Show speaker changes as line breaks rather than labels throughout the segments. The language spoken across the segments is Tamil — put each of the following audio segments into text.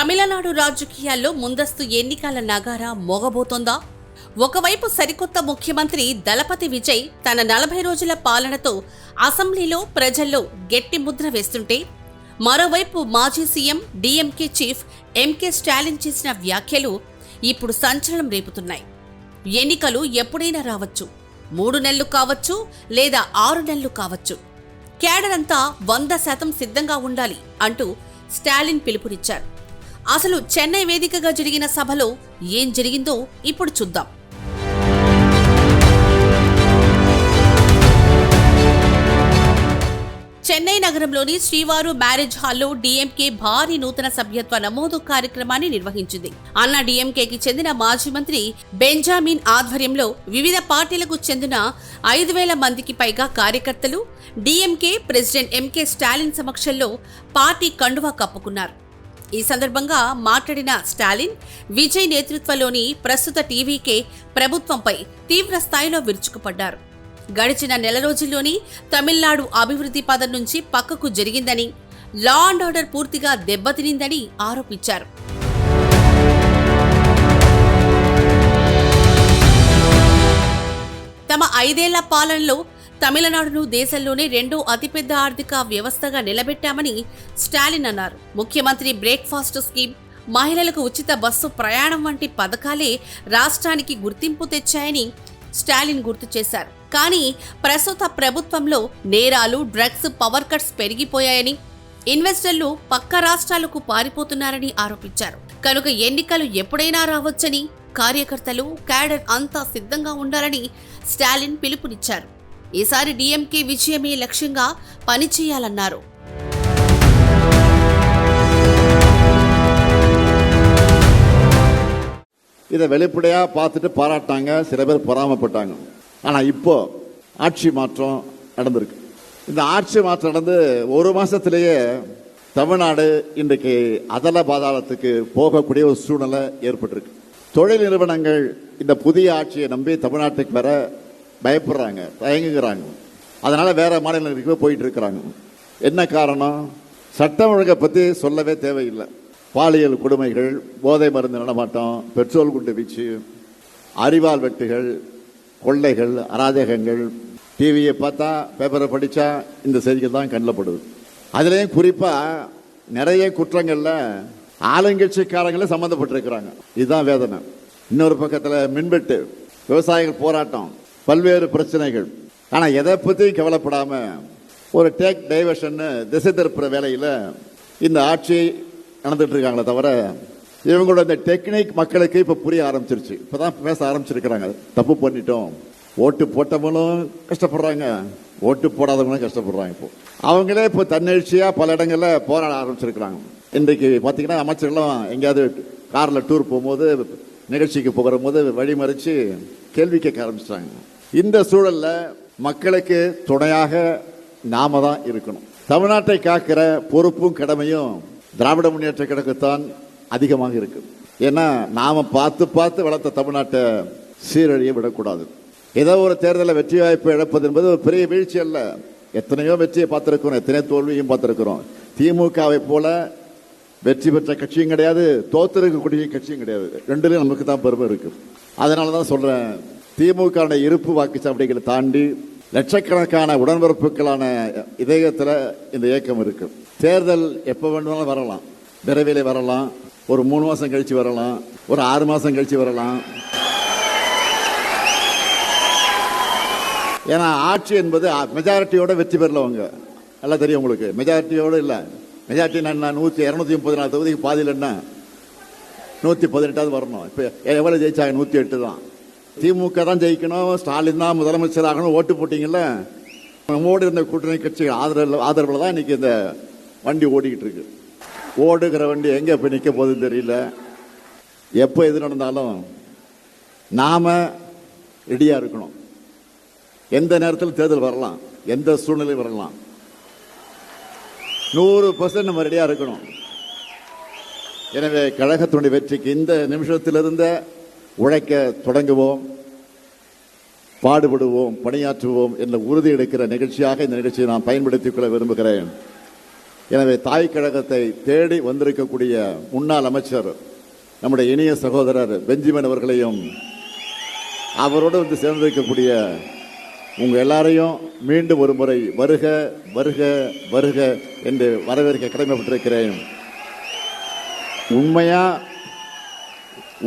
తమిళనాడు రాజకీయాల్లో ముందస్తు ఎన్నికల నగారా మోగబోతోందా? ఒకవైపు సరికొత్త ముఖ్యమంత్రి దళపతి విజయ్ తన 40 రోజుల పాలనతో అసెంబ్లీలో ప్రజల్లో గట్టి ముద్ర వేస్తుంటే, మరోవైపు మాజీ CM DMK chief MK Stalin చేసిన వ్యాఖ్యలు ఇప్పుడు సంచలనం రేపుతున్నాయి. ఎన్నికలు ఎప్పుడైనా రావచ్చు, 3 నెలలు కావచ్చు లేదా 6 నెలలు కావచ్చు. క్యాడర్ అంతా 100% సిద్ధంగా ఉండాలి అంటూ స్టాలిన్ పిలుపునిచ్చారు. అసలు చెన్నై వేదికగా జరిగిన సభలో ఏం జరిగిందో ఇప్పుడు చూద్దాం. చెన్నై నగరంలోని శ్రీవారు మ్యారేజ్ హాల్లో డీఎంకే భారీ నూతన సభ్యత్వ నమోదు కార్యక్రమాన్ని నిర్వహించింది. అన్నా డీఎంకేకి చెందిన మాజీ మంత్రి బెంజామిన్ ఆధ్వర్యంలో వివిధ పార్టీలకు చెందిన 5,000 మందికి పైగా కార్యకర్తలు డీఎంకే ప్రెసిడెంట్ ఎంకే స్టాలిన్ సమక్షంలో పార్టీ కండువా కప్పుకున్నారు. ఈ సందర్భంగా మాట్లాడిన స్టాలిన్, విజయ్ నేతృత్వంలోని ప్రస్తుత టీవీకే ప్రభుత్వంపై తీవ్ర స్థాయిలో విరుచుకుపడ్డారు. గడిచిన నెల రోజుల్లోని తమిళనాడు అభివృద్ధి పదం నుంచి పక్కకు జరిగిందని, లా అండ్ ఆర్డర్ పూర్తిగా దెబ్బతినిందని ఆరోపించారు. తమ 5 ఏళ్ల పాలనలో తమిళనాడును దేశంలోనే 2వ అతిపెద్ద ఆర్థిక వ్యవస్థగా నిలబెట్టామని స్టాలిన్ అన్నారు. ముఖ్యమంత్రి బ్రేక్ఫాస్ట్ స్కీమ్, మహిళలకు ఉచిత బస్సు ప్రయాణం వంటి పథకాలే రాష్ట్రానికి గుర్తింపు తెచ్చాయని స్టాలిన్ గుర్తు చేశారు. కానీ ప్రస్తుత ప్రభుత్వంలో నేరాలు, డ్రగ్స్, పవర్ కట్స్ పెరిగిపోయాయని, ఇన్వెస్టర్లు పక్క రాష్ట్రాలకు పారిపోతున్నారని ఆరోపించారు. కనుక ఎన్నికలు ఎప్పుడైనా రావచ్చని, కార్యకర్తలు, క్యాడర్ అంతా సిద్ధంగా ఉండాలని స్టాలిన్ పిలుపునిచ్చారు. ఈసారి డీఎంకే విజయమే లక్ష్యంగా పనిచేయాలన్నారు.
இதை வெளிப்படையாக பார்த்துட்டு பாராட்டாங்க, சில பேர் பொறாமப்பட்டாங்க. ஆனால் இப்போ ஆட்சி மாற்றம் நடந்திருக்கு. இந்த ஆட்சி மாற்றம் நடந்து 1 மாசத்திலேயே தமிழ்நாடு இன்றைக்கு அதல பாதாளத்துக்கு போகக்கூடிய ஒரு சூழ்நிலை ஏற்பட்டிருக்கு. தொழில் நிறுவனங்கள் இந்த புதிய ஆட்சியை நம்பி தமிழ்நாட்டுக்கு வர பயப்படுறாங்க, தயங்குகிறாங்க. அதனால வேற மாநிலங்களுக்கு போயிட்டு இருக்கிறாங்க. என்ன காரணம்? சட்டம் ஒழுங்கை பற்றி சொல்லவே தேவையில்லை. பாலியல் கொடுமைகள், போதை மருந்து நடமாட்டம், பெட்ரோல் குண்டு வீச்சு, அரிவாள் வெட்டுகள், கொள்ளைகள், அராஜகங்கள், டிவியை பார்த்தா, பேப்பரை படித்தா இந்த செய்திகள் தான் கண்ணப்படுது. அதுலேயும் குறிப்பாக நிறைய குற்றங்களில் ஆளுங்கட்சிக்காரங்களே சம்மந்தப்பட்டிருக்கிறாங்க. இதுதான் வேதனை. இன்னொரு பக்கத்தில் மின்வெட்டு, விவசாயிகள் போராட்டம், பல்வேறு பிரச்சனைகள். ஆனால் எதை பற்றியும் கவலைப்படாமல் ஒரு டேக் டைவர்ஷன், திசை திருப்புற வேலையில் இந்த ஆட்சி நடந்துட்டு இருக்காங்களே தவிர, இவங்களோட இந்த டெக்னிக் மக்களுக்கு இப்போ புரிய ஆரம்பிச்சிருச்சு. இப்போ தான் பேச ஆரம்பிச்சிருக்கிறாங்க. தப்பு பண்ணிட்டோம், ஓட்டு போட்டவங்களும் கஷ்டப்படுறாங்க, ஓட்டு போடாதவங்களும் கஷ்டப்படுறாங்க. இப்போ அவங்களே இப்போ தன்னெழுச்சியாக பல இடங்களில் போராட ஆரம்பிச்சிருக்கிறாங்க. இன்றைக்கு பார்த்தீங்கன்னா அமைச்சர்களும் எங்கேயாவது காரில் டூர் போகும்போது, நிகழ்ச்சிக்கு போகிற போது வழிமறித்து கேள்வி கேட்க ஆரம்பிச்சிட்டாங்க. இந்த சூழலில் மக்களுக்கு துணையாக நாம தான் இருக்கணும். தமிழ்நாட்டை காக்கிற பொறுப்பும் கடமையும் திராவிட முன்னேற்ற கழகத்தான் அதிகமாக இருக்கு. ஏன்னா நாம பார்த்து பார்த்து வளர்த்த தமிழ்நாட்டை சீரழிய விடக்கூடாது. ஏதோ ஒரு தேர்தலில் வெற்றி வாய்ப்பு இழப்பது என்பது ஒரு பெரிய வீழ்ச்சி அல்ல. எத்தனையோ வெற்றியை பார்த்திருக்கிறோம், எத்தனையோ தோல்வியும் பார்த்திருக்கிறோம். திமுகவை போல வெற்றி பெற்ற கட்சியும் கிடையாது, தோத்திருக்கக்கூடிய கட்சியும் கிடையாது. ரெண்டுலையும் நமக்கு தான் பெருமை இருக்கு. அதனால தான் சொல்றேன், திமுக இருப்பு வாக்குச்சாவடிகளை தாண்டி லட்சக்கணக்கான உடன்பிறப்புகளான இதயத்தில் இந்த இயக்கம் இருக்கு. தேர்தல் எப்போ வேண்டுமானாலும் வரலாம், விரைவில் வரலாம், ஒரு 3 மாசம் கழிச்சு வரலாம், ஒரு 6 மாசம் கழிச்சு வரலாம். ஏன்னா ஆட்சி என்பது மெஜாரிட்டியோட வெற்றி பெறலவங்க எல்லாம் தெரியும் உங்களுக்கு. மெஜாரிட்டியோடு இல்லை, மெஜாரிட்டி என்ன 234 தொகுதிக்கு பாதியில் என்ன 118 வரணும். இப்போ எவ்வளோ ஜெயிச்சாங்க? 108 தான். திமுக தான் ஜெயிக்கணும், ஸ்டாலின் தான் முதலமைச்சர் ஆகணும் ஓட்டு போட்டிங்கல்ல. நம்மோடு இருந்த கூட்டணி கட்சி ஆதரவில் தான் இன்னைக்கு இந்த வண்டி ஓடிக்கிட்டு இருக்கு. ஓடுகிற வண்டி எங்கே போய் நிற்க போகுதுன்னு தெரியல. எப்போ எது நடந்தாலும் நாம ரெடியாக இருக்கணும். எந்த நேரத்தில் தேர்தல் வரலாம், எந்த சூழ்நிலை வரலாம். 100% நம்ம ரெடியாக இருக்கணும். எனவே கழகத்தினுடைய வெற்றிக்கு இந்த நிமிஷத்திலிருந்து உழைக்க தொடங்குவோம், பாடுபடுவோம், பணியாற்றுவோம் என்ற உறுதி எடுக்கிற நிகழ்ச்சியாக இந்த நிகழ்ச்சியை நான் பயன்படுத்திக் கொள்ள விரும்புகிறேன். எனவே தாய் கழகத்தை தேடி வந்திருக்கக்கூடிய முன்னாள் அமைச்சர் நம்முடைய இனிய சகோதரர் பெஞ்சமின் அவர்களையும் அவரோடு வந்து சேர்ந்திருக்கக்கூடிய உங்க எல்லாரையும் மீண்டும் ஒரு முறை வருக வருக வருக என்று வரவேற்க கடமைப்பட்டிருக்கிறேன்.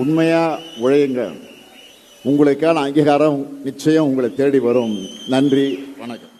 உண்மையா உழையுங்க. உங்களுக்கான அங்கீகாரம் நிச்சயம் உங்களை தேடி வரும். நன்றி, வணக்கம்.